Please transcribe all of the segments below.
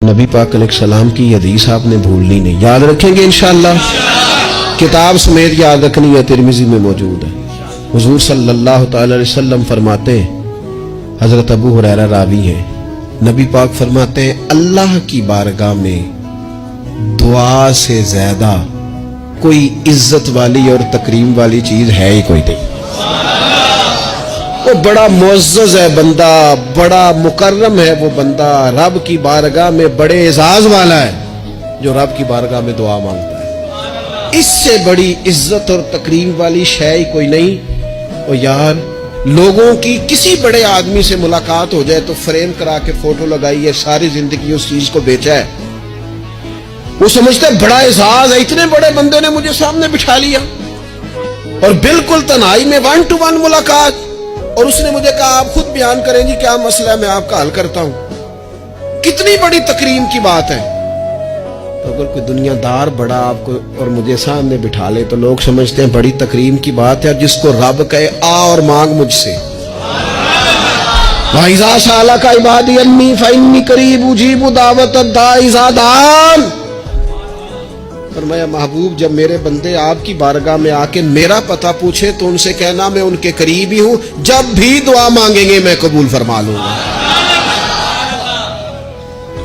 नबी पाक अलैहिस्सलाम की हदीस आपने भूलनी नहीं, याद रखेंगे इंशाअल्लाह। किताब समेत याद रखनी है, तिरमिज़ी में मौजूद है। हुजूर सल्लल्लाहु तआला अलैहि वसल्लम फरमाते हैं, हजरत अबू हुरैरा रावी हैं, नबी पाक फरमाते हैं अल्लाह की बारगाह में दुआ से ज्यादा कोई इज्जत वाली और तकरीम वाली चीज है ही कोई नहीं। वो बड़ा मुअज़्ज़ज़ है बंदा, बड़ा मुकर्रम है वो बंदा, रब की बारगाह में बड़े एजाज वाला है जो रब की बारगाह में दुआ मांगता है। इससे बड़ी इज्जत और तकरीम वाली शय ही कोई नहीं। और यार, लोगों की किसी बड़े आदमी से मुलाकात हो जाए तो फ्रेम करा के फोटो लगाई है, सारी जिंदगी उस चीज को बेचा है। वो समझते बड़ा एजाज है, इतने बड़े बंदे ने मुझे सामने बिठा लिया और बिल्कुल तन्हाई में 1 to 1 मुलाकात, और उसने मुझे कहा आप खुद बयान करें जी क्या मसला है, मैं आपका हल करता हूं। कितनी बड़ी तकरीम की बात है। तो अगर कोई दुनियादार बड़ा आपको और मुझे सामने बिठा ले तो लोग समझते हैं बड़ी तकरीम की बात है। जिसको रब कहे आ और मांग मुझसे, वाइज़ा साला का इबादी अन्नी फइन्नी करीब उजीबु दावत दाई इज़ा दान। फरमाया महबूब, जब मेरे बंदे आपकी बारगाह में आके मेरा पता पूछे तो उनसे कहना मैं उनके करीब ही हूं, जब भी दुआ मांगेंगे मैं कबूल फरमा लूंगा।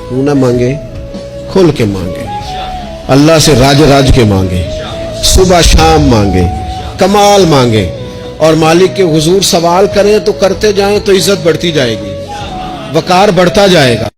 तू ना मांगे, खुल के मांगे, अल्लाह से राज राज के मांगे, सुबह शाम मांगे, कमाल मांगे, और मालिक के हुजूर सवाल करें तो करते जाएं तो इज्जत बढ़ती जाएगी, वकार बढ़ता जाएगा।